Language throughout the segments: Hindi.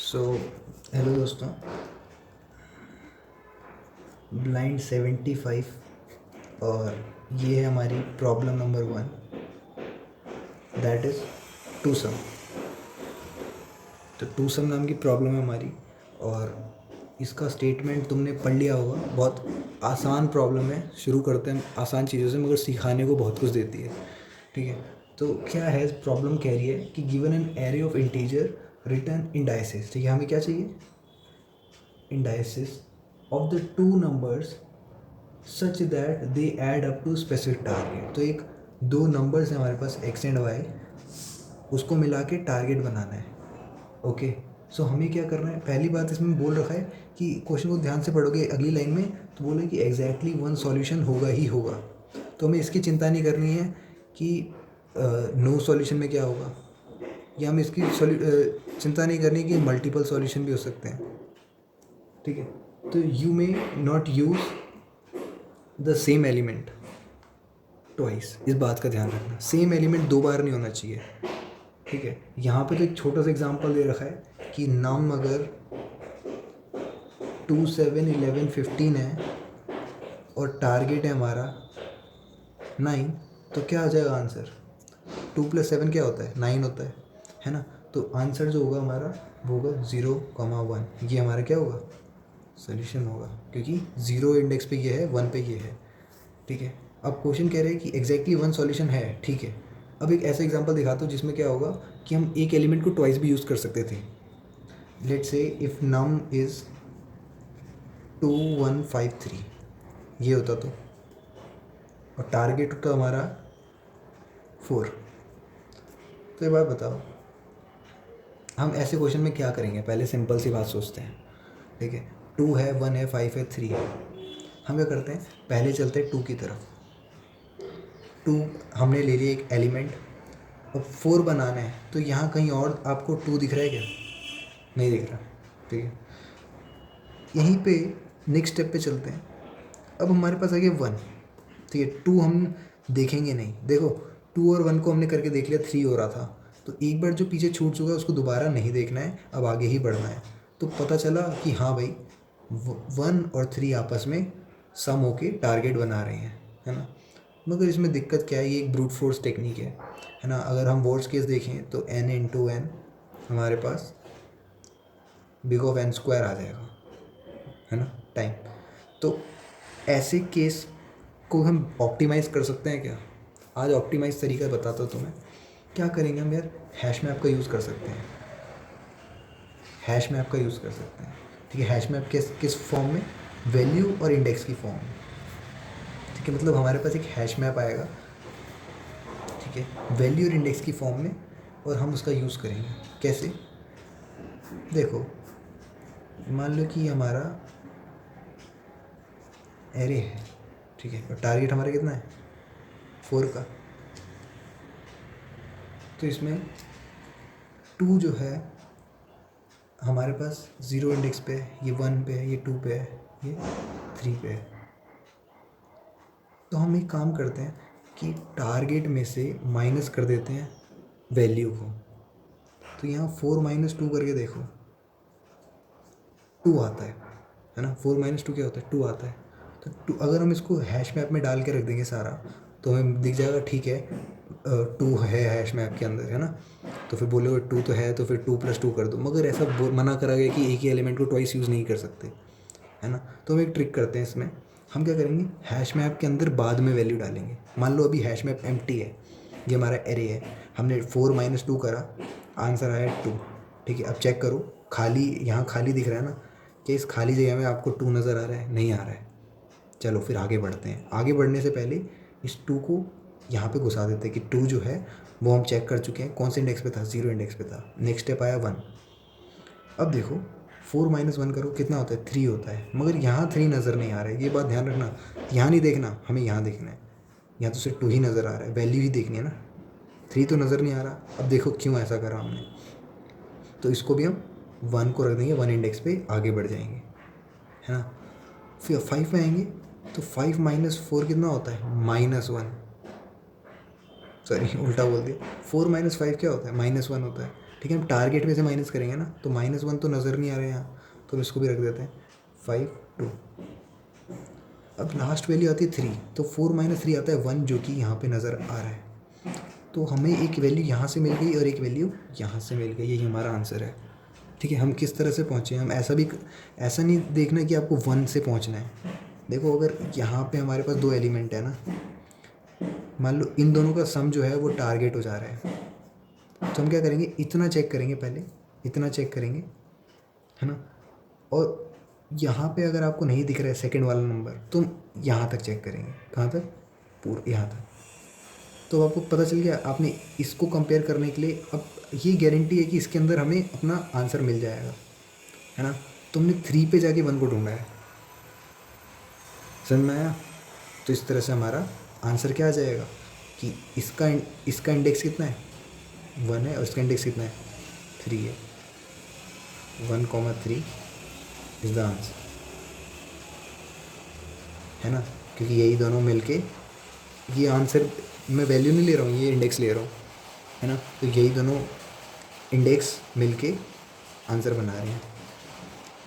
सो हेलो दोस्तों, ब्लाइंड 75 और ये है हमारी problem number 1, that is two sum. तो टू सम नाम की प्रॉब्लम है हमारी और इसका स्टेटमेंट तुमने पढ़ लिया होगा। बहुत आसान प्रॉब्लम है। शुरू करते हैं आसान चीज़ों से, मगर सिखाने को बहुत कुछ देती है। ठीक है, तो क्या है प्रॉब्लम? कह रही है कि given an array of integer return indices. ठीक है, हमें क्या चाहिए? Indices of the two numbers such that they add up to specific target. तो एक दो नंबर्स हैं हमारे पास एक्स एंड वाई, उसको मिला के टारगेट बनाना है। ओके, सो हमें क्या करना है? पहली बात इसमें बोल रखा है कि क्वेश्चन को ध्यान से पढ़ोगे अगली लाइन में तो बोले कि एग्जैक्टली वन सॉल्यूशन होगा ही होगा। तो हमें इसकी चिंता नहीं करनी है कि नो सॉल्यूशन में क्या होगा, या हमें इसकी चिंता नहीं करनी कि मल्टीपल सॉल्यूशन भी हो सकते हैं। ठीक है, तो you may not use the same element twice. इस बात का ध्यान रखना, सेम एलिमेंट दो बार नहीं होना चाहिए। ठीक है, यहाँ पे तो एक छोटा सा एग्जांपल दे रखा है कि नम अगर 2, 7, 11, 15 है और टारगेट है हमारा 9, तो क्या आ जाएगा आंसर? 2 + 7 क्या होता है? 9 होता है ना। तो आंसर जो होगा हमारा वो होगा 0, 1। ये हमारा क्या होगा? सोल्यूशन होगा, क्योंकि 0 इंडेक्स पे ये है, 1 पे ये है। ठीक है, अब क्वेश्चन कह रहे हैं कि एग्जैक्टली वन सॉल्यूशन है। ठीक है, अब एक ऐसा एग्जांपल दिखाता हूँ जिसमें क्या होगा कि हम एक एलिमेंट को ट्वाइस भी यूज़ कर सकते थे। Let's say if num is 2153, ये होता तो, और टारगेट का हमारा 4। तो ये बात बताओ, हम ऐसे क्वेश्चन में क्या करेंगे? पहले सिंपल सी बात सोचते हैं। ठीक है, 2 है, 1 है, 5 है, 3 है। हम क्या करते हैं? पहले चलते हैं 2 की तरफ। 2 हमने ले लिया एक एलिमेंट, अब 4 बनाना है तो यहाँ कहीं और आपको 2 दिख रहा है क्या? नहीं दिख रहा। ठीक है, यहीं पे नेक्स्ट स्टेप पे चलते हैं। अब हमारे पास आ गया 1। ठीक है, 2 हम देखेंगे नहीं। देखो, 2 और 1 को हमने करके देख लिया, 3 हो रहा था। तो एक बार जो पीछे छूट चुका है उसको दोबारा नहीं देखना है, अब आगे ही बढ़ना है। तो पता चला कि हाँ भाई, 1 और 3 आपस में सम होके टारगेट बना रहे हैं, है ना। मगर इसमें दिक्कत क्या है? ये एक ब्रूट फोर्स टेक्निक है ना। अगर हम वर्स्ट केस देखें तो n × n हमारे पास बिग ऑफ n² आ जाएगा, है ना, टाइम। तो ऐसे केस को हम ऑप्टिमाइज़ कर सकते हैं क्या? आज ऑप्टिमाइज़ तरीका बताता हूँ तुम्हें। क्या करेंगे हम यार? हैश मैप का यूज़ कर सकते हैं। हैश मैप का यूज़ कर सकते हैं। ठीक है, हैश मैप किस किस फॉर्म में? वैल्यू और इंडेक्स की फॉर्म में। ठीक है, मतलब हमारे पास एक हैश मैप आएगा, ठीक है, वैल्यू और इंडेक्स की फॉर्म में, और हम उसका यूज़ करेंगे। कैसे? देखो, मान लो कि हमारा एरे है, ठीक है, और टारगेट हमारा कितना है? 4 का। तो इसमें 2 जो है हमारे पास 0 इंडेक्स पे है, ये 1 पे है, ये 2 पे है, ये 3 पे है। तो हम एक काम करते हैं कि टारगेट में से माइनस कर देते हैं वैल्यू को। तो यहाँ 4 - 2 करके देखो, 2 आता है ना। 4 - 2 क्या होता है? 2 आता है। तो 2 अगर हम इसको हैश मैप में डाल के रख देंगे सारा, तो हमें दिख जाएगा, ठीक है, 2 है हैश मैप के अंदर, है ना। तो फिर बोलोगे 2 तो है, तो फिर 2 + 2 कर दो। मगर ऐसा मना करा गया कि एक ही एलिमेंट को ट्वाइस यूज़ नहीं कर सकते, है ना। तो हम एक ट्रिक करते हैं इसमें। हम क्या करेंगे? हैश मैप के अंदर बाद में वैल्यू डालेंगे। मान लो अभी हैश मैप एम्प्टी है, ये हमारा एरे है, हमने 4 - 2 करा, आंसर आया 2। ठीक है, अब चेक करो, खाली, यहाँ खाली दिख रहा है ना। क्या इस खाली जगह में आपको 2 नज़र आ रहा है? नहीं आ रहा है। चलो फिर आगे बढ़ते हैं। आगे बढ़ने से पहले इस 2 को यहाँ पे घुसा देते हैं कि 2 जो है वो हम चेक कर चुके हैं कौन से इंडेक्स पे था? 0 इंडेक्स पे था। नेक्स्ट स्टेप आया 1। अब देखो, 4 - 1 करो, कितना होता है? 3 होता है। मगर यहाँ 3 नज़र नहीं आ रहा है, ये बात ध्यान रखना। यहाँ नहीं देखना, हमें यहाँ देखना है। यहाँ तो सिर्फ 2 ही नज़र आ रहा है, वैल्यू ही देखनी है ना। 3 तो नज़र नहीं आ रहा। अब देखो क्यों ऐसा करा हमने। तो इसको भी हम 1 को रख देंगे, 1 इंडेक्स पे आगे बढ़ जाएंगे, है ना। फिर 5 में आएंगे तो 5 - 4 कितना होता है? -1। सॉरी, उल्टा बोल दिया। 4 - 5 क्या होता है? -1 होता है। ठीक है, हम टारगेट में से माइनस करेंगे ना, तो -1 तो नज़र नहीं आ रहा है यहाँ, तो हम इसको भी रख देते हैं 5 2। अब लास्ट वैल्यू आती है 3, तो 4 - 3 आता है 1, जो कि यहाँ पे नज़र आ रहा है। तो हमें एक वैल्यू यहाँ से मिल गई और एक वैल्यू यहाँ से मिल गई, यही हमारा आंसर है। ठीक है, हम किस तरह से पहुँचे, हम ऐसा नहीं देखना कि आपको 1 से पहुँचना है। देखो, अगर यहाँ पे हमारे पास 2 एलिमेंट है ना, मान लो इन दोनों का सम जो है वो टारगेट हो जा रहा है, तो हम क्या करेंगे, इतना चेक करेंगे पहले, इतना चेक करेंगे, है ना। और यहाँ पे अगर आपको नहीं दिख रहा है सेकंड वाला नंबर, तो हम यहाँ तक चेक करेंगे, कहाँ तक, पूरा यहाँ तक। तो आपको पता चल गया, आपने इसको कंपेयर करने के लिए अब ये गारंटी है कि इसके अंदर हमें अपना आंसर मिल जाएगा, है ना। तुमने 3 पे जाके 1 को ढूंढा है, समझ में आया। तो इस तरह से हमारा आंसर क्या आ जाएगा कि इसका इंडेक्स कितना है, 1 है, और इसका इंडेक्स कितना है, 3 है। 1,3 इज़ द आंसर, है ना। क्योंकि यही दोनों मिलके, ये आंसर मैं वैल्यू नहीं ले रहा हूँ, ये इंडेक्स ले रहा हूँ, है ना। तो यही दोनों इंडेक्स मिलके आंसर बना रहे हैं।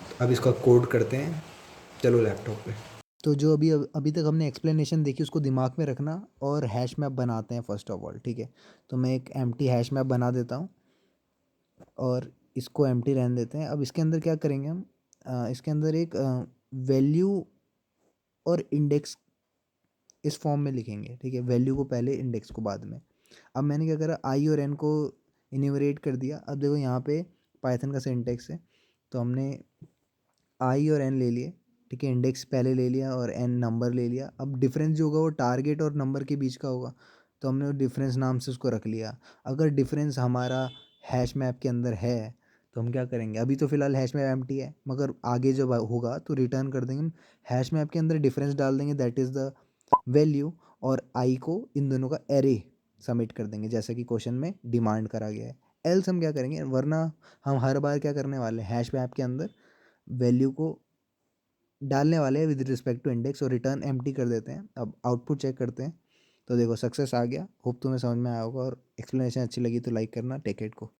तो अब इसका कोड करते हैं, चलो लैपटॉप पे। तो जो अभी तक हमने एक्सप्लेनेशन देखी उसको दिमाग में रखना और हैश मैप बनाते हैं फर्स्ट ऑफ ऑल, ठीक है। तो मैं एक एम्प्टी हैश मैप बना देता हूँ और इसको एम्प्टी रहने देते हैं। अब इसके अंदर क्या करेंगे हम, इसके अंदर एक वैल्यू और इंडेक्स इस फॉर्म में लिखेंगे, ठीक है। वैल्यू को पहले, इंडेक्स को बाद में। अब मैंने क्या करा, आई और एन को इन्यूमरेट कर दिया। अब देखो यहाँ पे पाइथन का सिंटेक्स है, तो हमने आई और एन ले लिए, ठीक है। इंडेक्स पहले ले लिया और एन नंबर ले लिया। अब डिफरेंस जो होगा वो टारगेट और नंबर के बीच का होगा, तो हमने वो डिफरेंस नाम से उसको रख लिया। अगर डिफरेंस हमारा हैश मैप के अंदर है तो हम क्या करेंगे, अभी तो फ़िलहाल हैश मैप एम्प्टी है, मगर आगे जब होगा तो रिटर्न कर देंगे हम, हैश मैप के अंदर डिफरेंस डाल देंगे, दैट इज़ द वैल्यू, और आई को इन दोनों का एरे सबमिट कर देंगे, जैसा कि क्वेश्चन में डिमांड करा गया है। एल्स हम क्या करेंगे, वरना हम हर बार क्या करने वाले हैं, हैश मैप के अंदर वैल्यू को डालने वाले हैं विद रिस्पेक्ट टू इंडेक्स और रिटर्न एम्प्टी कर देते हैं। अब आउटपुट चेक करते हैं, तो देखो सक्सेस आ गया। होप तुम्हें समझ में आया होगा, और एक्सप्लेनेशन अच्छी लगी तो लाइक करना। टेक इट को।